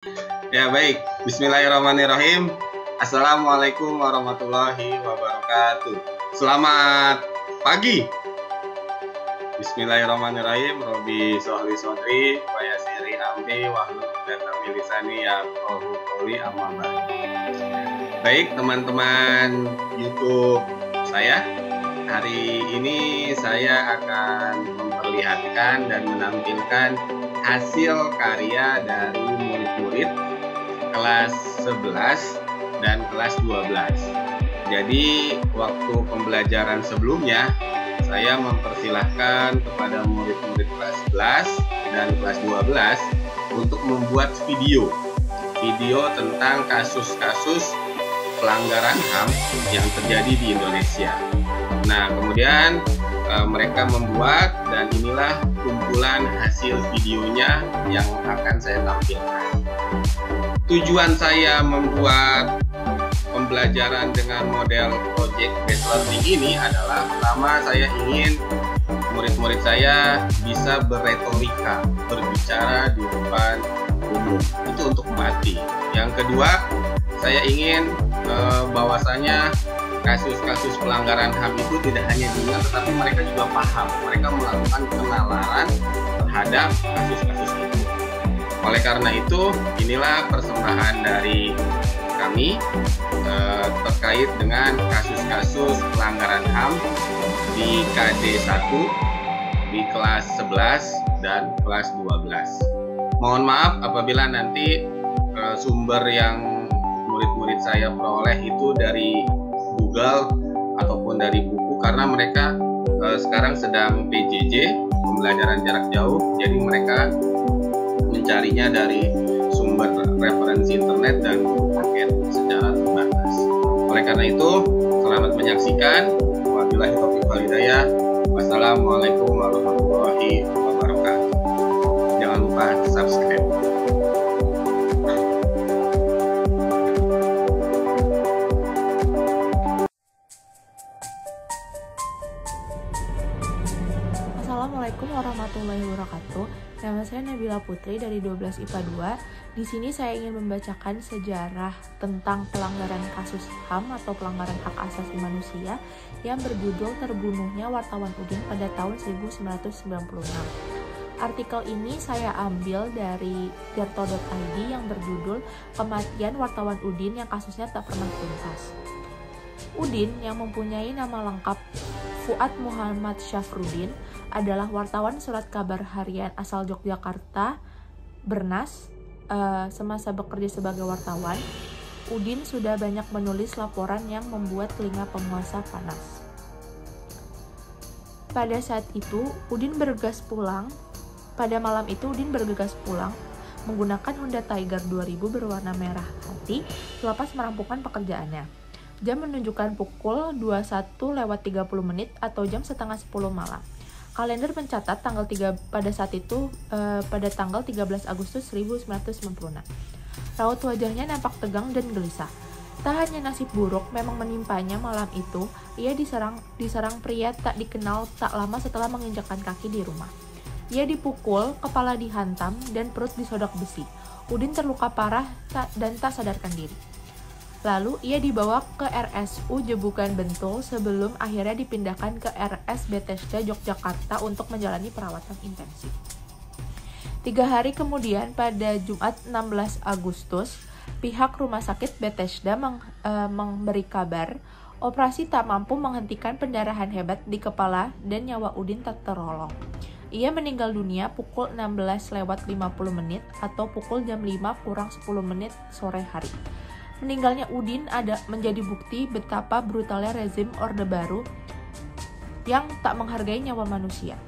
Ya baik, Bismillahirrahmanirrahim. Assalamualaikum warahmatullahi wabarakatuh. Selamat pagi. Bismillahirrahmanirrahim. Robi sohli sodri, wayasiri amri, wahlul uqdatam min lisani yafqahu qawli, amma ba'd. Baik teman-teman YouTube saya, hari ini saya akan memperlihatkan dan menampilkan hasil karya dari murid-murid kelas 11 dan kelas 12. Jadi waktu pembelajaran sebelumnya saya mempersilahkan kepada murid-murid kelas 11 dan kelas 12 untuk membuat video tentang kasus-kasus pelanggaran HAM yang terjadi di Indonesia. Nah, kemudian mereka membuat, dan inilah kumpulan hasil videonya yang akan saya tampilkan. Tujuan saya membuat pembelajaran dengan model project based learning ini adalah, pertama, saya ingin murid-murid saya bisa berretorika, berbicara di depan umum. Itu untuk melatih. Yang kedua, saya ingin bahwasanya kasus-kasus pelanggaran HAM itu tidak hanya diingat, tetapi mereka juga paham. Mereka melakukan penalaran terhadap kasus-kasus itu. Oleh karena itu, inilah persembahan dari kami terkait dengan kasus-kasus pelanggaran HAM di KD 1, di kelas 11 dan kelas 12. Mohon maaf apabila nanti sumber yang murid-murid saya peroleh itu dari Google ataupun dari buku, karena mereka sekarang sedang PJJ, pembelajaran jarak jauh, jadi mereka mencarinya dari sumber referensi internet dan paket secara terbatas. Oleh karena itu, selamat menyaksikan. Wabillahi taufiq wal hidayah. Wassalamualaikum warahmatullahi wabarakatuh. Jangan lupa subscribe. Assalamualaikum warahmatullahi wabarakatuh. Nama saya Nabila Putri dari 12 IPA 2. Di sini saya ingin membacakan sejarah tentang pelanggaran kasus HAM atau pelanggaran hak asasi manusia yang berjudul Terbunuhnya Wartawan Udin pada tahun 1996. Artikel ini saya ambil dari tirto.id yang berjudul Kematian Wartawan Udin yang kasusnya tak pernah tuntas. Udin yang mempunyai nama lengkap Fuad Muhammad Syafruddin adalah wartawan surat kabar harian asal Yogyakarta, Bernas. Semasa bekerja sebagai wartawan, Udin sudah banyak menulis laporan yang membuat telinga penguasa panas. Pada malam itu Udin bergegas pulang menggunakan Honda Tiger 2000 berwarna merah hati selepas merampungkan pekerjaannya. Jam menunjukkan pukul 21:30 atau jam setengah 10 malam. Kalender mencatat pada tanggal 13 Agustus 1996. Raut wajahnya nampak tegang dan gelisah. Tak hanya nasib buruk memang menimpanya malam itu, ia diserang pria tak dikenal tak lama setelah menginjakkan kaki di rumah. Ia dipukul, kepala dihantam, dan perut disodok besi. Udin terluka parah dan tak sadarkan diri. Lalu ia dibawa ke RSU Jebukan Bentul sebelum akhirnya dipindahkan ke RS Bethesda Yogyakarta untuk menjalani perawatan intensif. 3 hari kemudian, pada Jumat 16 Agustus, pihak rumah sakit Bethesda memberi kabar operasi tak mampu menghentikan pendarahan hebat di kepala dan nyawa Udin tak tertolong. Ia meninggal dunia pukul 16:50 atau pukul jam 5:10 sore hari. Meninggalnya Udin menjadi bukti betapa brutalnya rezim Orde Baru yang tak menghargai nyawa manusia.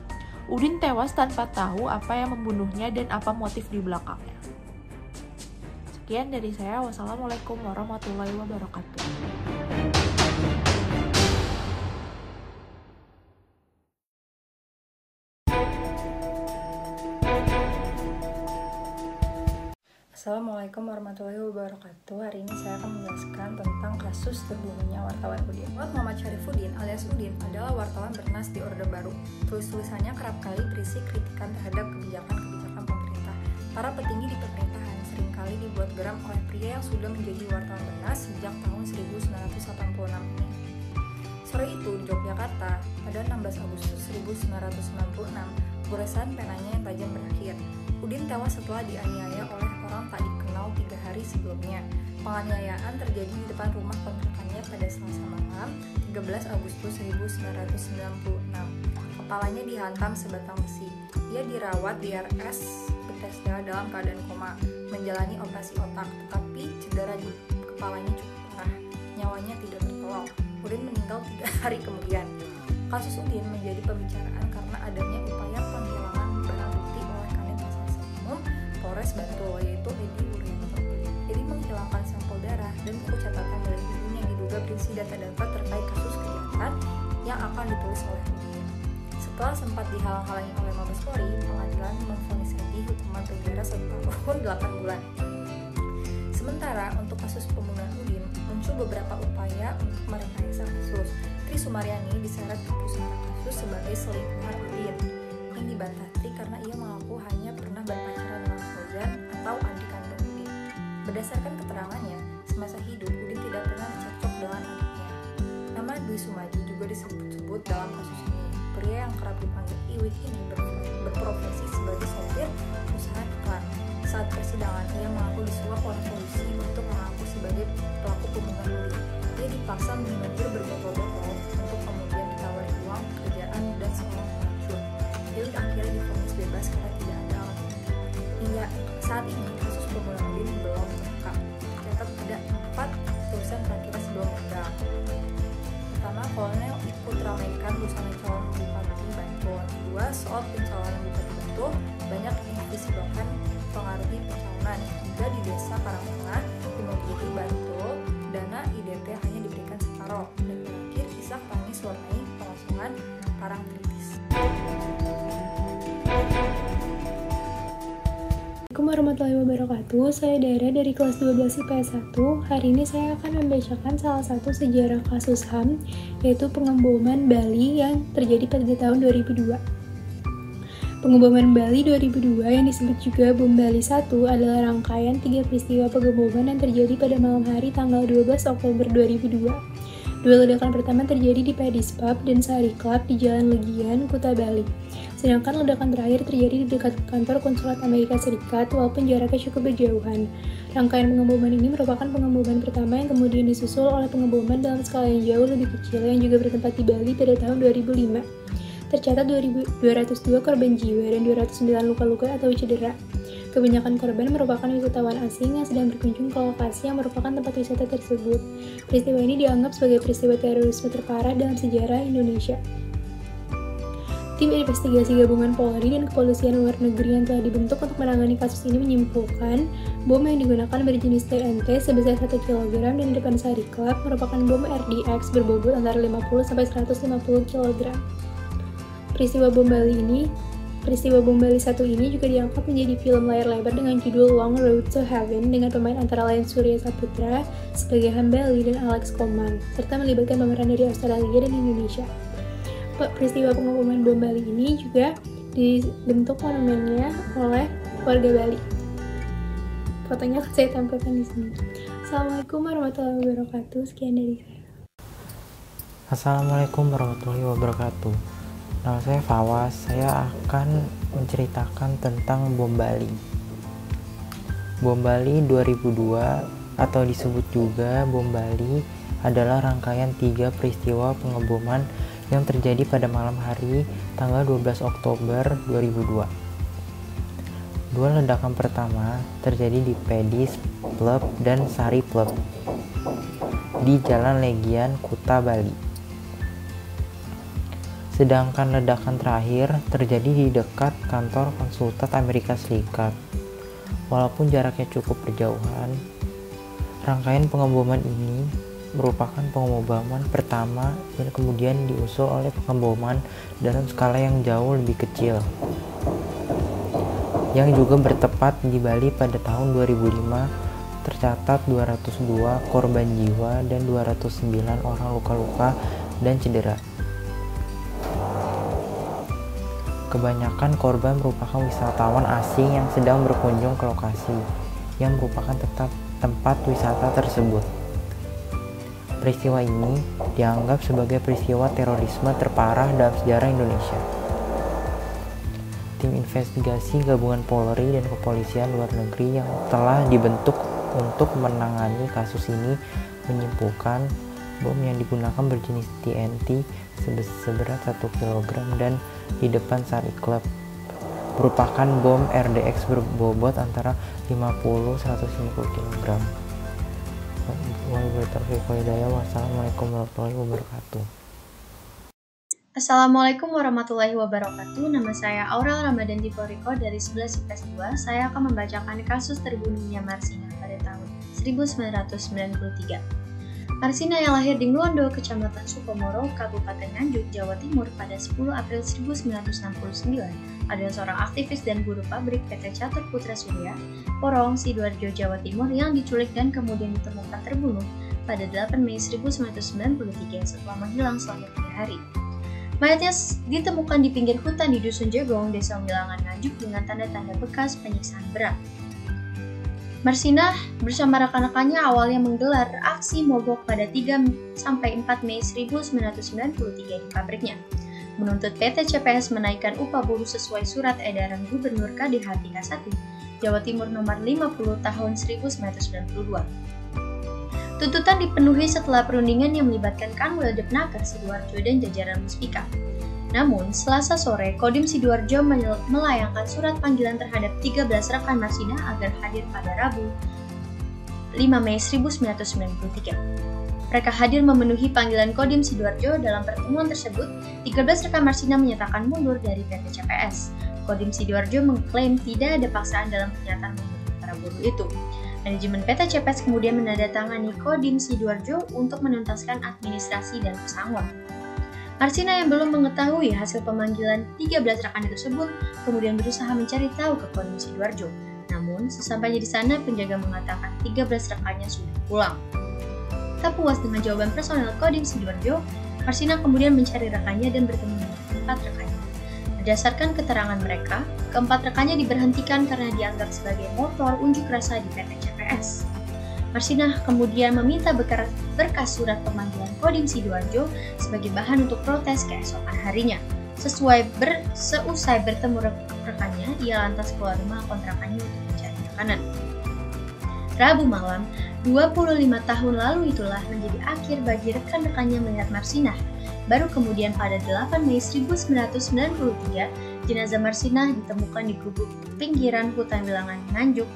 Udin tewas tanpa tahu apa yang membunuhnya dan apa motif di belakangnya. Sekian dari saya. Wassalamualaikum warahmatullahi wabarakatuh. Assalamualaikum warahmatullahi wabarakatuh. Hari ini saya akan menjelaskan tentang kasus terbunuhnya wartawan Udin. Muhammad Syarifuddin alias Udin adalah wartawan Bernas di Orde Baru. Tulis-tulisannya kerap kali berisi kritikan terhadap kebijakan-kebijakan pemerintah. Para petinggi di pemerintahan seringkali dibuat geram oleh pria yang sudah menjadi wartawan bernas sejak tahun 1986 ini. Sore itu di Yogyakarta, pada 16 Agustus 1996, goresan penanya yang tajam berakhir. Udin tewas setelah dianiaya oleh orang tak dikenal 3 hari sebelumnya. Penganiayaan terjadi di depan rumah kontrakannya pada Selasa malam, 13 Agustus 1996. Kepalanya dihantam sebatang besi. Ia dirawat di RS Bethesda dalam keadaan koma, menjalani operasi otak, tetapi cedera di kepalanya cukup parah. Nyawanya tidak tertolong. Udin meninggal 3 hari kemudian. Kasus Udin menjadi pembicaraan karena adanya upaya penghilangan barang bukti oleh Kanit Reserse Umum Polres Bantul, yaitu Edi Wuryanto. Edi menghilangkan sampel darah dan buku catatan milik Udin yang diduga berisi data-data terkait kasus kejahatan yang akan ditulis oleh Udin. Setelah sempat dihalang-halangi oleh Mabes Polri, pengadilan memvonis Edi hukuman penjara 1 tahun 8 bulan. Sementara untuk kasus pembunuhan Udin, muncul beberapa upaya untuk merekayasa kasus. Tri Sumaryani diseret ke pusara kasus sebagai selingkuhan Udin, yang dibantah Tri karena ia mengaku hanya pernah berpacaran dengan Fauzan atau adik kandung Udin. Berdasarkan keterangannya, semasa hidup Udin tidak pernah cocok dengan anaknya. Nama Dwi Sumaji juga disebut-sebut dalam kasus ini. Pria yang kerap dipanggil Iwik ini berprofesi sebagai sopir perusahaan iklan. Saat persidangan, ia mengaku disuap oleh polisi untuk mengaku sebagai pelaku pembunuhan Udin. Ia dipaksa menghibur berbotol-botol untuk kemudian ditawari uang, pekerjaan, dan seorang pelacur. Iwik akhirnya divonis bebas karena tidak ada alat bukti. Hingga saat ini, kasus pembunuhan Udin belum terungkap. Tercatat ada 4 tulisan terakhir sebelum meninggal. Pertama, Kolonel ikut ramaikan busana calon Bupati Bantul. 2. Soal pencalonan Bupati Bantul, banyak invisibilkan pengaruhi pencalonan. 3. Di desa Karangtengah, Imogiri Bantul, dana IDT hanya diberikan separoh. Dan terakhir, kisah tangis warnai pengosongan Parangtritis. Assalamualaikum warahmatullahi wabarakatuh. Saya Dara dari kelas 12 IPS 1. Hari ini saya akan membacakan salah satu sejarah kasus HAM, yaitu pengeboman Bali yang terjadi pada tahun 2002. Pengeboman Bali 2002 yang disebut juga Bom Bali 1 adalah rangkaian 3 peristiwa pengeboman yang terjadi pada malam hari tanggal 12 Oktober 2002. Dua ledakan pertama terjadi di Paddy's Pub dan Sari Club di Jalan Legian, Kuta Bali. Sedangkan ledakan terakhir terjadi di dekat kantor konsulat Amerika Serikat walaupun jaraknya cukup berjauhan. Rangkaian pengeboman ini merupakan pengeboman pertama yang kemudian disusul oleh pengeboman dalam skala yang jauh lebih kecil yang juga bertempat di Bali pada tahun 2005. Tercatat 202 korban jiwa dan 209 luka-luka atau cedera. Kebanyakan korban merupakan wisatawan asing yang sedang berkunjung ke lokasi yang merupakan tempat wisata tersebut. Peristiwa ini dianggap sebagai peristiwa terorisme terparah dalam sejarah Indonesia. Tim investigasi gabungan Polri dan Kepolisian Luar Negeri yang telah dibentuk untuk menangani kasus ini menyimpulkan bom yang digunakan berjenis TNT sebesar 1 kg dan di depan Sari Club merupakan bom RDX berbobot antara 50-150 kg. Peristiwa Bom Bali 1 ini juga diangkat menjadi film layar lebar dengan judul Long Road to Heaven dengan pemain antara lain Surya Saputra sebagai Han Bali dan Alex Komang, serta melibatkan pemeran dari Australia dan Indonesia. Peristiwa pengeboman Bom Bali ini juga dibentuk monumennya oleh warga Bali. Fotonya akan saya tampilkan di sini. Assalamualaikum warahmatullahi wabarakatuh. Sekian dari saya. Assalamualaikum warahmatullahi wabarakatuh. Nama saya Fawas, saya akan menceritakan tentang Bom Bali. Bom Bali 2002 atau disebut juga Bom Bali adalah rangkaian 3 peristiwa pengeboman yang terjadi pada malam hari tanggal 12 Oktober 2002. Dua ledakan pertama terjadi di Paddy's Pub dan Sari Club di Jalan Legian, Kuta Bali. Sedangkan ledakan terakhir terjadi di dekat kantor konsulat Amerika Serikat. Walaupun jaraknya cukup berjauhan, rangkaian pengeboman ini merupakan pengeboman pertama dan kemudian diusul oleh pengeboman dalam skala yang jauh lebih kecil, yang juga bertepat di Bali pada tahun 2005. Tercatat 202 korban jiwa dan 209 orang luka-luka dan cedera. Kebanyakan korban merupakan wisatawan asing yang sedang berkunjung ke lokasi, yang merupakan tempat wisata tersebut. Peristiwa ini dianggap sebagai peristiwa terorisme terparah dalam sejarah Indonesia. Tim investigasi gabungan Polri dan Kepolisian Luar Negeri yang telah dibentuk untuk menangani kasus ini menyimpulkan bom yang digunakan berjenis TNT seberat 1 kg dan di depan Sari Club merupakan bom RDX berbobot antara 50-150 kg. Wassalamualaikum warahmatullahi wabarakatuh. Assalamualaikum warahmatullahi wabarakatuh. Nama saya Aurel Ramadan Diporiko dari 11 IPS 2. Saya akan membacakan kasus terbunuhnya Marsina pada tahun 1993. Marsina yang lahir di Nglondo, Kecamatan Sukomoro, Kabupaten Nganjuk, Jawa Timur pada 10 April 1969 adalah seorang aktivis dan buruh pabrik PT Catur Putra Surya, Porong, Sidoarjo, Jawa Timur yang diculik dan kemudian ditemukan terbunuh pada 8 Mei 1993 setelah menghilang selama 3 hari. Mayatnya ditemukan di pinggir hutan di Dusun Jegong, Desa Wilangan, Nganjuk dengan tanda-tanda bekas penyiksaan berat. Marsina bersama rekan-rekannya awalnya menggelar aksi mogok pada 3-4 Mei 1993 di pabriknya, menuntut PT CPS menaikkan upah buruh sesuai surat edaran Gubernur KDH tingkat 1 Jawa Timur nomor 50 tahun 1992. Tuntutan dipenuhi setelah perundingan yang melibatkan Kanwil Depnaker Sidoarjo dan jajaran Muspika. Namun, Selasa sore, Kodim Sidoarjo melayangkan surat panggilan terhadap 13 rekan Marsina agar hadir pada Rabu 5 Mei 1993. Mereka hadir memenuhi panggilan Kodim Sidoarjo. Dalam pertemuan tersebut, 13 rekan Marsina menyatakan mundur dari PT CPS. Kodim Sidoarjo mengklaim tidak ada paksaan dalam pernyataan mundur para buruh itu. Manajemen PT CPS kemudian menandatangani Kodim Sidoarjo untuk menuntaskan administrasi dan pesangon. Marsina yang belum mengetahui hasil pemanggilan 13 rekan tersebut kemudian berusaha mencari tahu ke Kodim Sidoarjo. Namun, sesampainya di sana penjaga mengatakan 13 rekannya sudah pulang. Tak puas dengan jawaban personel Kodim Sidoarjo, Marsina kemudian mencari rekannya dan bertemu dengan 4 rekannya. Berdasarkan keterangan mereka, keempat rekannya diberhentikan karena dianggap sebagai motor unjuk rasa di PT CPS. Marsina kemudian meminta berkas surat pemanggilan Kodim Sidoarjo sebagai bahan untuk protes keesokan harinya. Seusai bertemu rekannya, ia lantas keluar rumah kontrakannya untuk mencari makanan. Rabu malam, 25 tahun lalu itulah menjadi akhir bagi rekan-rekannya melihat Marsina. Baru kemudian pada 8 Mei 1993, jenazah Marsina ditemukan di gubuk pinggiran hutan Wilangan Nganjuk,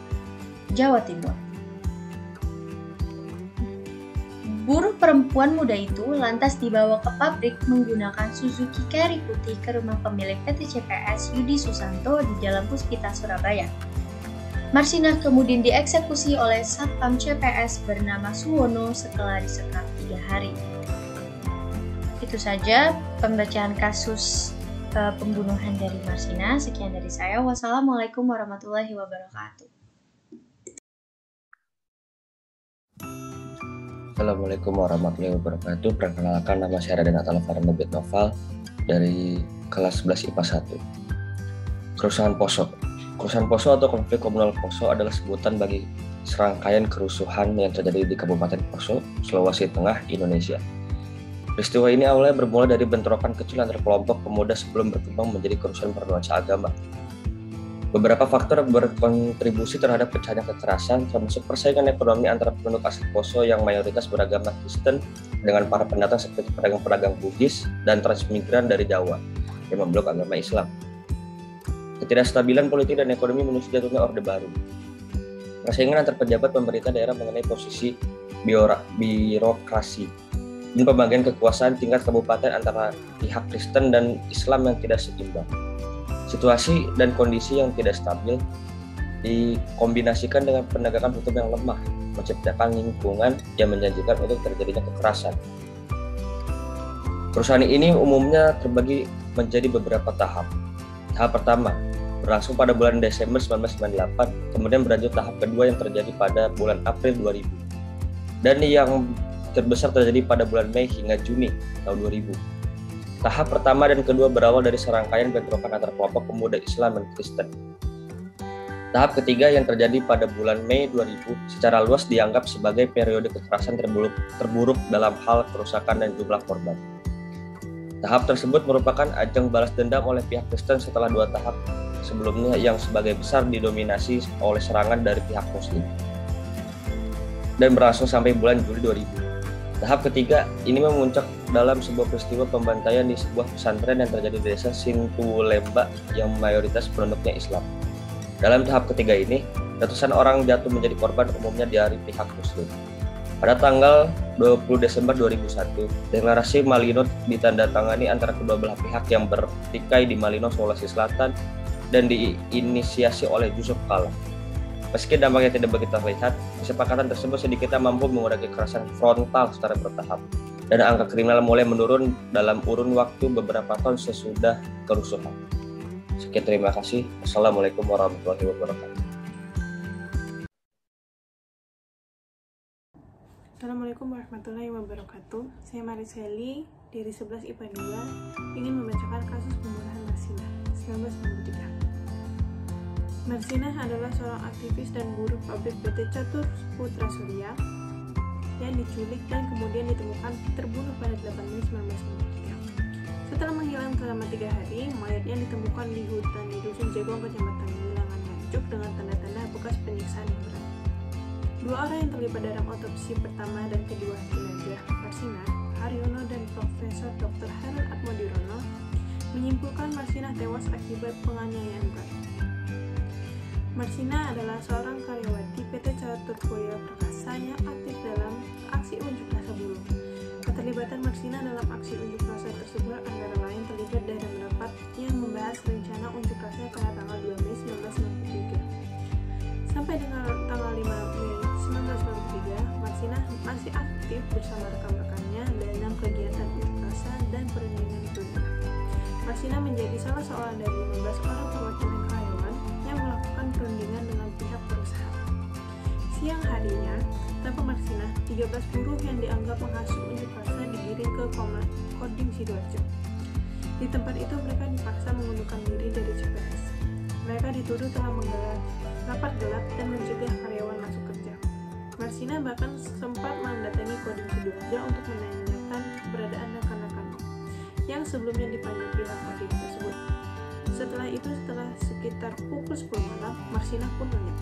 Jawa Timur. Buruh perempuan muda itu lantas dibawa ke pabrik menggunakan Suzuki Carry putih ke rumah pemilik PT CPS Yudi Susanto di Jalan Puspita, Surabaya. Marsina kemudian dieksekusi oleh Satpam CPS bernama Suwono setelah disekap 3 hari. Itu saja pembacaan kasus pembunuhan dari Marsina. Sekian dari saya. Wassalamualaikum warahmatullahi wabarakatuh. Assalamualaikum warahmatullahi wabarakatuh. Perkenalkan, nama saya Raden Atal Farnabit Noval dari kelas 11 IPA 1. Kerusuhan Poso. Kerusuhan Poso atau konflik komunal Poso adalah sebutan bagi serangkaian kerusuhan yang terjadi di Kabupaten Poso, Sulawesi Tengah, Indonesia. Peristiwa ini awalnya bermula dari bentrokan kecil antar kelompok pemuda sebelum berkembang menjadi kerusuhan bernuansa agama. Beberapa faktor berkontribusi terhadap pecahnya kekerasan, termasuk persaingan ekonomi antara penduduk asli Poso yang mayoritas beragama Kristen dengan para pendatang seperti pedagang-pedagang Buddhis dan transmigran dari Jawa yang memeluk agama Islam. Ketidakstabilan politik dan ekonomi menuju jatuhnya Orde Baru. Persaingan antar pejabat pemerintah daerah mengenai posisi birokrasi dan pembagian kekuasaan tingkat kabupaten antara pihak Kristen dan Islam yang tidak seimbang. Situasi dan kondisi yang tidak stabil dikombinasikan dengan penegakan hukum yang lemah, menciptakan lingkungan yang menjanjikan untuk terjadinya kekerasan. Kerusuhan ini umumnya terbagi menjadi beberapa tahap. Tahap pertama berlangsung pada bulan Desember 1998, kemudian berlanjut tahap kedua yang terjadi pada bulan April 2000, dan yang terbesar terjadi pada bulan Mei hingga Juni tahun 2000. Tahap pertama dan kedua berawal dari serangkaian bentrokan antar kelompok pemuda Islam dan Kristen. Tahap ketiga yang terjadi pada bulan Mei 2000 secara luas dianggap sebagai periode kekerasan terburuk dalam hal kerusakan dan jumlah korban. Tahap tersebut merupakan ajang balas dendam oleh pihak Kristen setelah 2 tahap sebelumnya yang sebagai besar didominasi oleh serangan dari pihak Muslim dan berlangsung sampai bulan Juli 2000. Tahap ketiga ini memuncak dalam sebuah peristiwa pembantaian di sebuah pesantren yang terjadi di desa Sintulemba yang mayoritas penduduknya Islam. Dalam tahap ketiga ini, ratusan orang jatuh menjadi korban umumnya dari pihak Muslim. Pada tanggal 20 Desember 2001, deklarasi Malino ditandatangani antara kedua belah pihak yang bertikai di Malino, Sulawesi Selatan dan diinisiasi oleh Yusuf Kala. Meski dampaknya tidak begitu terlihat, kesepakatan tersebut sedikitnya mampu mengurangi kekerasan frontal secara bertahap, dan angka kriminal mulai menurun dalam kurun waktu beberapa tahun sesudah kerusuhan. Sekian, terima kasih. Assalamualaikum warahmatullahi wabarakatuh. Assalamualaikum warahmatullahi wabarakatuh. Saya Mariseli dari 11 IPA 2 ingin membacakan kasus pembunuhan Marsinah 1993. Marsinah adalah seorang aktivis dan buruh pabrik PT Catur Putra Surya yang diculik dan kemudian ditemukan terbunuh pada 8 Mei 1993. Setelah menghilang selama 3 hari, mayatnya ditemukan di hutan di Dusun Jegong, Kecamatan Wilangan Nganjuk dengan tanda-tanda bekas penyiksaan yang berat. 2 orang yang terlibat dalam otopsi pertama dan kedua jenazah Marsinah, Haryono dan Profesor Dr. Harold Atmodirono, menyimpulkan Marsinah tewas akibat penganiayaan berat. Marsinah adalah seorang karyawati PT Catur Putra Prakasa yang aktif dalam aksi unjuk rasa buruh. Keterlibatan Marsinah dalam aksi unjuk rasa tersebut antara lain terlibat dalam rapat yang membahas rencana unjuk rasa pada tanggal 2 Mei 1993. Sampai dengan tanggal 5 Mei 1993, Marsinah masih aktif bersama rekan-rekannya dalam kegiatan unjuk rasa dan perundingan buruh. Marsinah menjadi salah seorang dari 15 orang perwakilan karyawan yang melakukan perundingan dengan pihak perusahaan. Siang harinya, tanpa Marsinah, 13 buruh yang dianggap menghasut unjuk rasa digiring ke Kodim Sidoarjo. Di tempat itu mereka dipaksa mengundurkan diri dari CPS. Mereka dituduh telah menggelar rapat gelap dan mencegah karyawan masuk kerja. Marsinah bahkan sempat mendatangi Kodim Sidoarjo untuk menanyakan keberadaan rekan-rekannya yang sebelumnya dipanggil pihak Kodim tersebut. Setelah itu, setelah sekitar pukul 10 malam, Marsinah pun lenyap.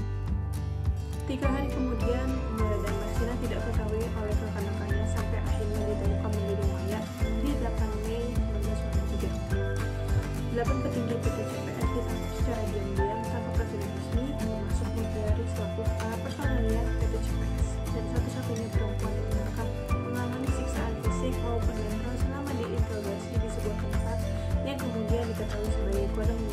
3 hari kemudian, keberadaan Marsinah tidak diketahui oleh rekan-rekannya sampai akhirnya ditemukan menjadi mayat di 8 Mei 1993. 8 petinggi PT CPS ditangkap secara diam-diam tanpa presiden resmi, termasuk Mutiari selaku kepala personalia PT CPS dan satu-satunya perempuan yang ditangkap mengalami siksaan fisik maupun mental selama diinterogasi di sebuah tempat yang kemudian diketahui sebagai Kodam 5.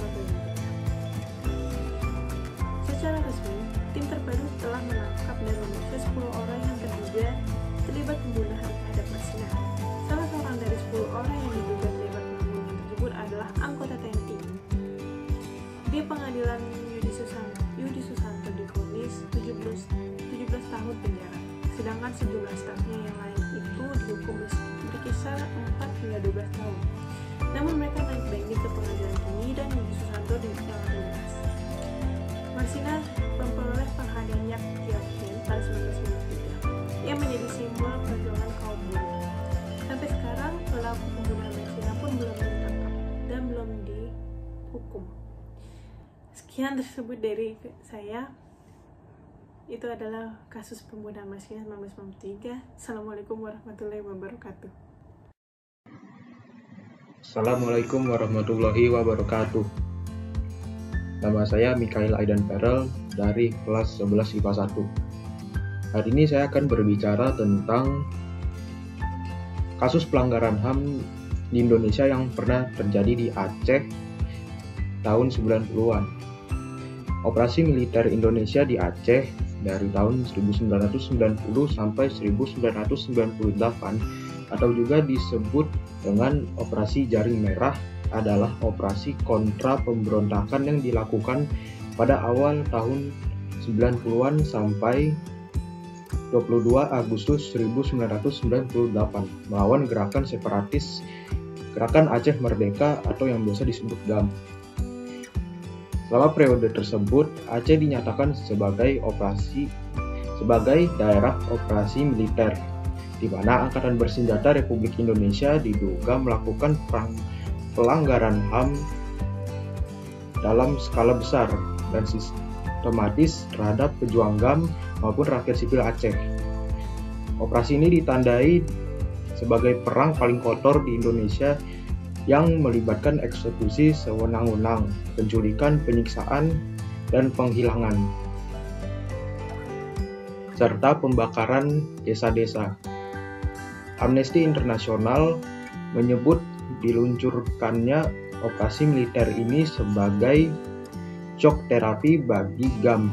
Secara resmi, tim terpadu telah menangkap dan memeriksa 10 orang yang terduga terlibat pembunuhan terhadap Marsinah. Salah seorang dari 10 orang yang diduga terlibat pembunuhan tersebut adalah anggota TNI. Di pengadilan Yudi Susanto divonis 17 tahun penjara, sedangkan sejumlah stafnya yang lain itu dihukum berkisar 4 hingga 12 tahun. Namun mereka naik banding ke pengadilan tinggi dan Yudi Susanto dengan bebas. Marsinah memperoleh penghargaan Yogyakarta pada 1993 yang menjadi simbol perjuangan kaum buruh. Sampai sekarang, pelaku pembunuhan Marsinah pun belum ditangkap dan belum dihukum. Sekian tersebut dari saya. Itu adalah kasus pembunuhan Marsinah 1993. Assalamualaikum warahmatullahi wabarakatuh. Assalamualaikum warahmatullahi wabarakatuh. Nama saya Mikael Aidan Perel dari kelas 11 IPA 1. Hari ini saya akan berbicara tentang kasus pelanggaran HAM di Indonesia yang pernah terjadi di Aceh tahun 90-an. Operasi militer Indonesia di Aceh dari tahun 1990 sampai 1998 atau juga disebut dengan Operasi Jaring Merah adalah operasi kontra pemberontakan yang dilakukan pada awal tahun 90-an sampai 22 Agustus 1998 melawan gerakan separatis Gerakan Aceh Merdeka atau yang biasa disebut GAM. Selama periode tersebut, Aceh dinyatakan sebagai daerah operasi militer, di mana Angkatan Bersenjata Republik Indonesia diduga melakukan pelanggaran HAM dalam skala besar dan sistematis terhadap pejuang GAM maupun rakyat sipil Aceh. Operasi ini ditandai sebagai perang paling kotor di Indonesia yang melibatkan eksekusi sewenang-wenang, penculikan, penyiksaan, dan penghilangan, serta pembakaran desa-desa. Amnesty International menyebut diluncurkannya operasi militer ini sebagai shock terapi bagi GAM.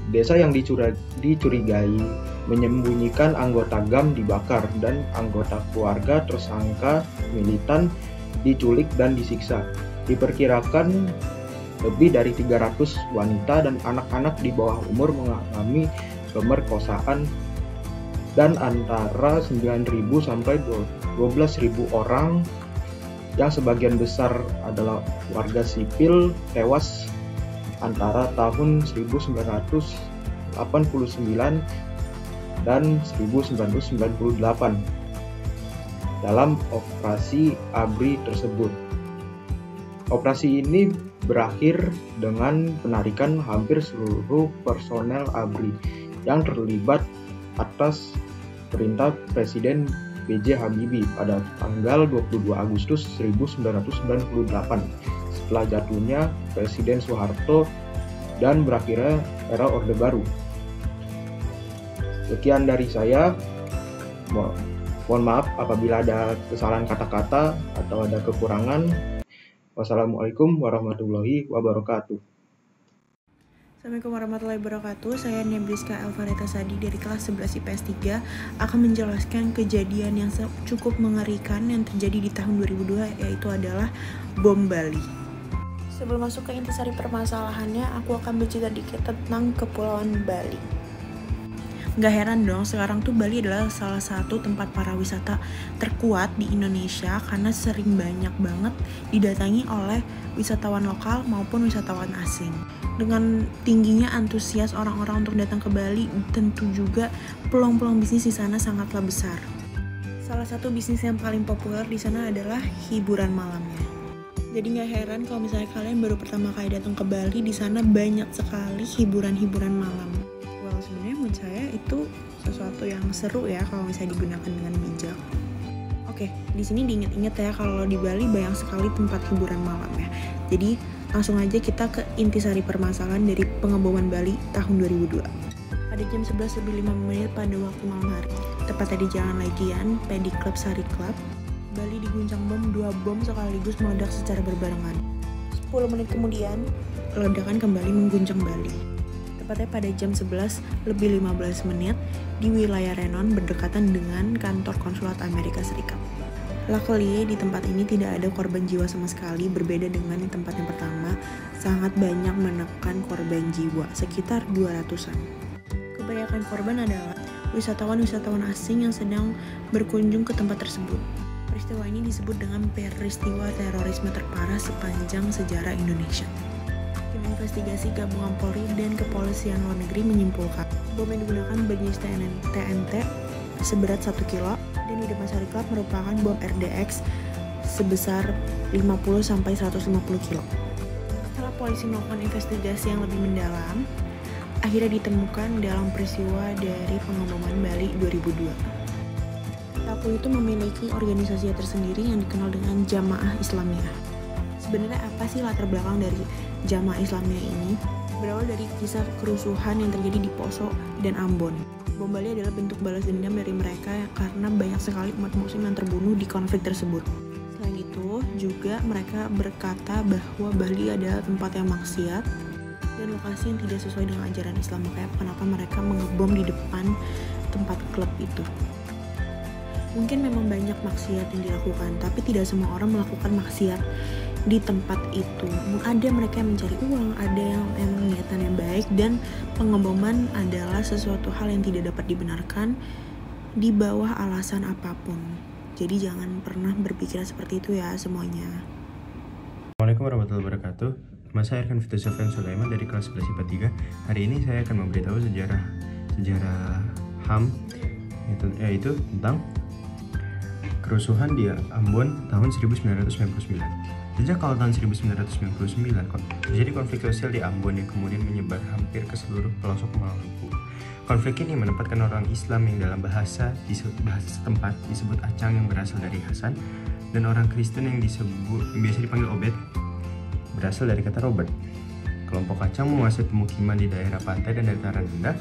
Desa yang dicurigai menyembunyikan anggota GAM dibakar dan anggota keluarga tersangka militan diculik dan disiksa. Diperkirakan lebih dari 300 wanita dan anak-anak di bawah umur mengalami pemerkosaan, dan antara 9.000 sampai 12.000 orang yang sebagian besar adalah warga sipil tewas antara tahun 1989 dan 1998 dalam operasi ABRI tersebut. Operasi ini berakhir dengan penarikan hampir seluruh personel ABRI yang terlibat atas perintah Presiden B.J. Habibie pada tanggal 22 Agustus 1998 setelah jatuhnya Presiden Soeharto dan berakhirnya era Orde Baru. Sekian dari saya. Mohon maaf apabila ada kesalahan kata-kata atau ada kekurangan. Wassalamualaikum warahmatullahi wabarakatuh. Assalamualaikum warahmatullahi wabarakatuh. Saya Nebriska Elvareta Sadi dari kelas 11 IPS 3 akan menjelaskan kejadian yang cukup mengerikan yang terjadi di tahun 2002, yaitu adalah bom Bali. Sebelum masuk ke intisari permasalahannya, aku akan bercerita dikit tentang Kepulauan Bali. Gak heran dong, sekarang tuh Bali adalah salah satu tempat pariwisata terkuat di Indonesia karena sering banyak banget didatangi oleh wisatawan lokal maupun wisatawan asing. Dengan tingginya antusias orang-orang untuk datang ke Bali, tentu juga peluang-peluang bisnis di sana sangatlah besar. Salah satu bisnis yang paling populer di sana adalah hiburan malamnya. Jadi gak heran kalau misalnya kalian baru pertama kali datang ke Bali, di sana banyak sekali hiburan-hiburan malam. Well, sebenarnya menurut saya itu sesuatu yang seru ya kalau misalnya digunakan dengan bijak. Oke, di sini diingat-ingat ya kalau di Bali banyak sekali tempat hiburan malam ya. Jadi langsung aja kita ke intisari permasalahan dari pengeboman Bali tahun 2002. Pada jam 11:05 pada waktu malam hari, tepatnya di Jalan Legian, Pedi Club Sari Club, Bali diguncang bom, 2 bom sekaligus meledak secara berbarengan. 10 menit kemudian, ledakan kembali mengguncang Bali. Tepatnya pada jam 11:15 di wilayah Renon berdekatan dengan kantor konsulat Amerika Serikat. Luckily, di tempat ini tidak ada korban jiwa sama sekali, berbeda dengan di tempat yang pertama, sangat banyak menekan korban jiwa, sekitar 200-an. Kebanyakan korban adalah wisatawan-wisatawan asing yang sedang berkunjung ke tempat tersebut. Peristiwa ini disebut dengan peristiwa terorisme terparah sepanjang sejarah Indonesia. Tim investigasi gabungan Polri dan Kepolisian Luar Negeri menyimpulkan bom yang digunakan berjenis TNT seberat 1 kilo dan di depan Sari Club merupakan bom RDX sebesar 50-150 kilo. Setelah polisi melakukan investigasi yang lebih mendalam, akhirnya ditemukan dalam peristiwa dari pengeboman Bali 2002. Pelaku itu memiliki organisasi tersendiri yang dikenal dengan Jamaah Islamiyah. Sebenarnya apa sih latar belakang dari Jamaah Islamiyah ini? Berawal dari kisah kerusuhan yang terjadi di Poso dan Ambon. Bom Bali adalah bentuk balas dendam dari mereka karena banyak sekali umat muslim yang terbunuh di konflik tersebut. Selain itu, juga mereka berkata bahwa Bali adalah tempat yang maksiat dan lokasi yang tidak sesuai dengan ajaran Islam. Makanya kenapa mereka mengebom di depan tempat klub itu. Mungkin memang banyak maksiat yang dilakukan, tapi tidak semua orang melakukan maksiat di tempat itu. Ada mereka yang mencari uang, ada yang emang niatannya baik, dan pengeboman adalah sesuatu hal yang tidak dapat dibenarkan di bawah alasan apapun. Jadi jangan pernah berpikir seperti itu ya semuanya. Assalamualaikum warahmatullahi wabarakatuh. Nama saya Erkan Fitri Sofyan Sulaiman dari kelas 11 IPA 3. Hari ini saya akan memberitahu sejarah HAM, yaitu tentang kerusuhan di Ambon tahun 1999. Sejak awal tahun 1999, terjadi konflik sosial di Ambon yang kemudian menyebar hampir ke seluruh pelosok Maluku. Konflik ini menempatkan orang Islam yang dalam bahasa setempat disebut Acang yang berasal dari Hasan, dan orang Kristen yang biasa dipanggil Obed berasal dari kata Robert. Kelompok Acang menguasai pemukiman di daerah pantai dan dataran rendah,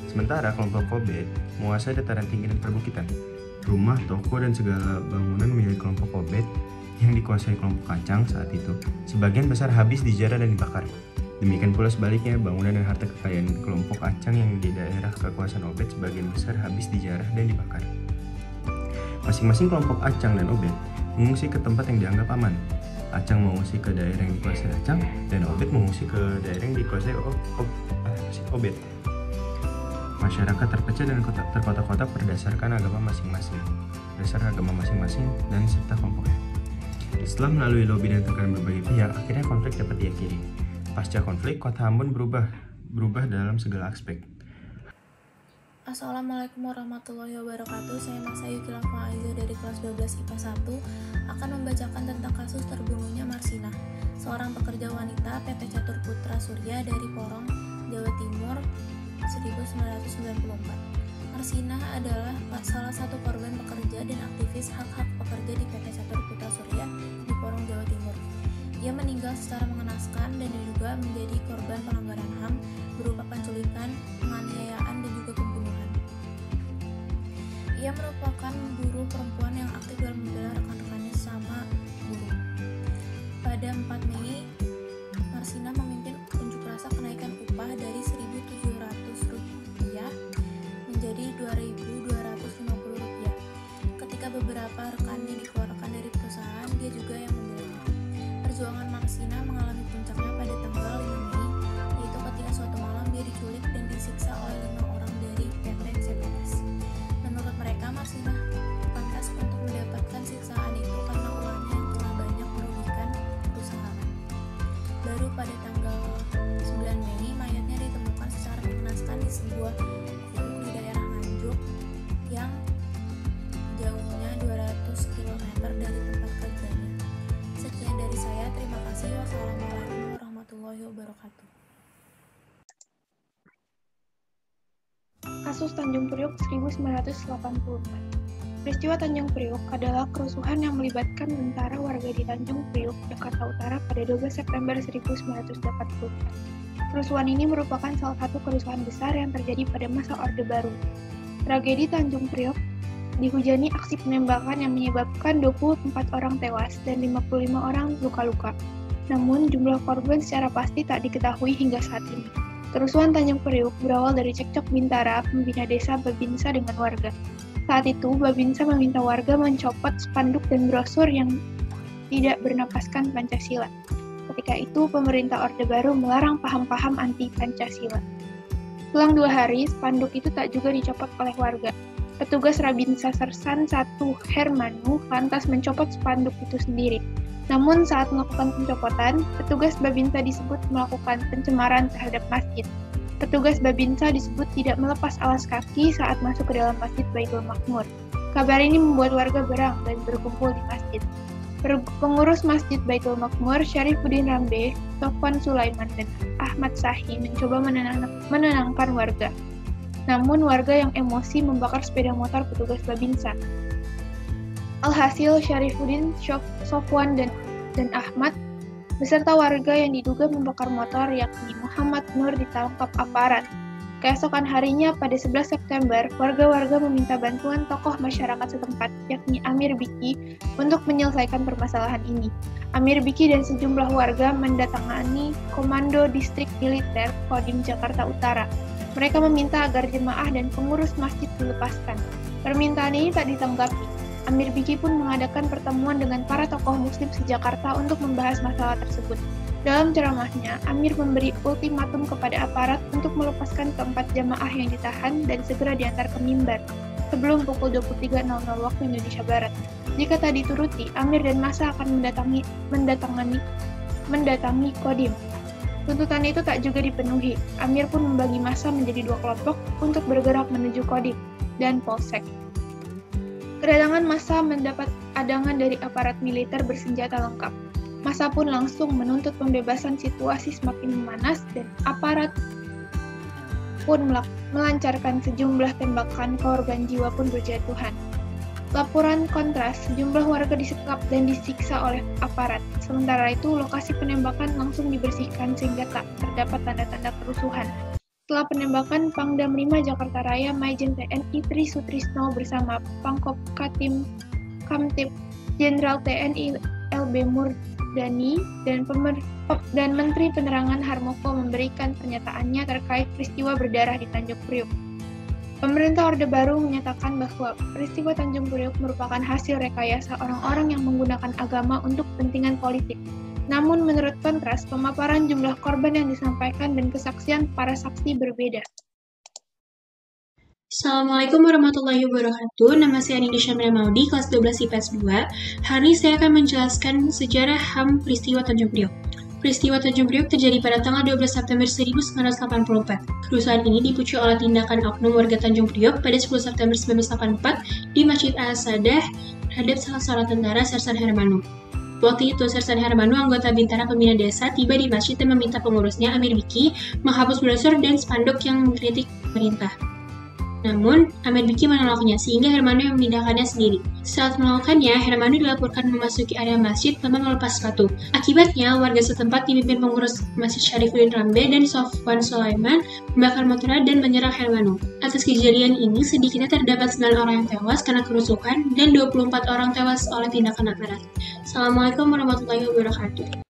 sementara kelompok Obed menguasai dataran tinggi dan perbukitan. Rumah, toko, dan segala bangunan milik kelompok Obed yang dikuasai kelompok Acang saat itu sebagian besar habis dijarah dan dibakar. Demikian pula sebaliknya, bangunan dan harta kekayaan kelompok Acang yang di daerah kekuasaan Obed sebagian besar habis dijarah dan dibakar. Masing-masing kelompok Acang dan Obed mengungsi ke tempat yang dianggap aman. Acang mengungsi ke daerah yang dikuasai Acang, dan Obed mengungsi ke daerah yang dikuasai Obed. Masyarakat terpecah dan terkotak-kotak berdasarkan agama masing-masing, dan serta kelompoknya. Setelah melalui lobi dan tekanan berbagai pihak, akhirnya konflik dapat diakhiri. Pasca konflik, kota Ambon berubah dalam segala aspek. Assalamualaikum warahmatullahi wabarakatuh. Saya Mas Ayu Kilafah Aiza dari kelas 12 IPA 1 akan membacakan tentang kasus terbunuhnya Marsinah, seorang pekerja wanita PT Catur Putra Surya dari Porong, Jawa Timur 1994. Marsinah adalah salah satu korban pekerja dan aktivis hak-hak pekerja di PT Catur Putra Surya di Porong, Jawa Timur. Ia meninggal secara mengenaskan dan diduga menjadi korban pelanggaran HAM berupa penculikan, penganiayaan, dan juga pembunuhan. Ia merupakan buruh perempuan yang aktif dalam membela rekan-rekannya sama buruh. Pada 4 Mei, Marsinah memimpin unjuk rasa kenaikan upah dari Rp1.700 menjadi Rp2.250. Ketika beberapa rekannya dikeluarkan dari perusahaan, dia juga yang membelanya. Perjuangan Marsinah mengalami puncaknya pada tanggal 5 Mei, yaitu ketika suatu malam dia diculik dan disiksa oleh 5 orang dari PT CPNS. Menurut mereka, Marsinah pantas untuk mendapatkan siksaan itu karena ulahnya yang telah banyak merugikan perusahaan. Baru pada tanggal 9 Mei, mayatnya ditemukan secara mengenaskan di sebuah gubuk di daerah Nganjuk yang jauhnya 200 km dari tempat kerjanya. Sekian dari saya, terima kasih. Wassalamualaikum warahmatullahi wabarakatuh. Kasus Tanjung Priok 1984. Peristiwa Tanjung Priok adalah kerusuhan yang melibatkan tentara warga di Tanjung Priok, Jakarta Utara pada 12 September 1984. Kerusuhan ini merupakan salah satu kerusuhan besar yang terjadi pada masa Orde Baru. Tragedi Tanjung Priok dihujani aksi penembakan yang menyebabkan 24 orang tewas dan 55 orang luka-luka. Namun, jumlah korban secara pasti tak diketahui hingga saat ini. Kerusuhan Tanjung Priok berawal dari cekcok Bintara, pembina desa Babinsa dengan warga. Saat itu, Babinsa meminta warga mencopot spanduk dan brosur yang tidak bernapaskan Pancasila. Ketika itu, pemerintah Orde Baru melarang paham-paham anti-Pancasila. Selang 2 hari, spanduk itu tak juga dicopot oleh warga. Petugas Rabinsa Sersan 1 Hermanu lantas mencopot spanduk itu sendiri. Namun saat melakukan pencopotan, petugas Babinsa disebut melakukan pencemaran terhadap masjid. Petugas Babinsa disebut tidak melepas alas kaki saat masuk ke dalam Masjid Baitul Makmur. Kabar ini membuat warga berang dan berkumpul di masjid. Pengurus Masjid Baitul Makmur, Syarifuddin Rambe, Sofwan Sulaiman, dan Ahmad Sahi mencoba menenangkan warga. Namun warga yang emosi membakar sepeda motor petugas Babinsa. Alhasil, Syarifuddin, Sofwan, dan Ahmad beserta warga yang diduga membakar motor yakni Muhammad Nur ditangkap aparat. Keesokan harinya pada 11 September, warga-warga meminta bantuan tokoh masyarakat setempat yakni Amir Biki untuk menyelesaikan permasalahan ini. Amir Biki dan sejumlah warga mendatangani Komando Distrik Militer Kodim Jakarta Utara. Mereka meminta agar jemaah dan pengurus masjid dilepaskan. Permintaan ini tak ditanggapi. Amir Biki pun mengadakan pertemuan dengan para tokoh muslim se-Jakarta untuk membahas masalah tersebut. Dalam ceramahnya, Amir memberi ultimatum kepada aparat untuk melepaskan keempat jamaah yang ditahan dan segera diantar ke mimbar sebelum pukul 23.00 waktu Indonesia Barat. Jika tak dituruti, Amir dan massa akan mendatangi Kodim. Tuntutan itu tak juga dipenuhi. Amir pun membagi massa menjadi 2 kelompok untuk bergerak menuju Kodim dan Polsek. Kedatangan massa mendapat adangan dari aparat militer bersenjata lengkap. Massa pun langsung menuntut pembebasan, situasi semakin memanas dan aparat pun melancarkan sejumlah tembakan, korban jiwa pun berjatuhan. Laporan kontras, sejumlah warga disekap dan disiksa oleh aparat. Sementara itu, lokasi penembakan langsung dibersihkan sehingga tak terdapat tanda-tanda kerusuhan. Setelah penembakan, Pangdam 5 Jakarta Raya Maijen TNI Tri Sutrisno bersama Pangkop Kamtib Jenderal TNI LB Murdani dan Menteri Penerangan Harmoko memberikan pernyataannya terkait peristiwa berdarah di Tanjung Priok. Pemerintah Orde Baru menyatakan bahwa peristiwa Tanjung Priok merupakan hasil rekayasa orang-orang yang menggunakan agama untuk kepentingan politik. Namun menurut kontras, pemaparan jumlah korban yang disampaikan dan kesaksian para saksi berbeda. Assalamualaikum warahmatullahi wabarakatuh. Nama saya Anindya Syamila Maudi, kelas 12 IPS 2. Hari ini saya akan menjelaskan sejarah HAM peristiwa Tanjung Priok. Peristiwa Tanjung Priok terjadi pada tanggal 12 September 1984. Kerusuhan ini dipicu oleh tindakan oknum warga Tanjung Priok pada 10 September 1984 di Masjid Al-Sadah terhadap salah seorang tentara, Sersan Hermano. Waktu itu, Sersan Hermano, anggota Bintara Pembina Desa, tiba di masjid dan meminta pengurusnya, Amir Biki, menghapus brosur dan spanduk yang mengkritik pemerintah. Namun, Amir Biki menolaknya, sehingga Hermano yang memindahkannya sendiri. Saat melakukannya, Hermano dilaporkan memasuki area masjid tanpa melepas sepatu. Akibatnya, warga setempat dipimpin pengurus Masjid Syarifuddin Rambe dan Sofwan Sulaiman membakar motornya dan menyerang Hermano. Atas kejadian ini, sedikitnya terdapat 9 orang yang tewas karena kerusuhan dan 24 orang tewas oleh tindakan aparat. Assalamualaikum warahmatullahi wabarakatuh.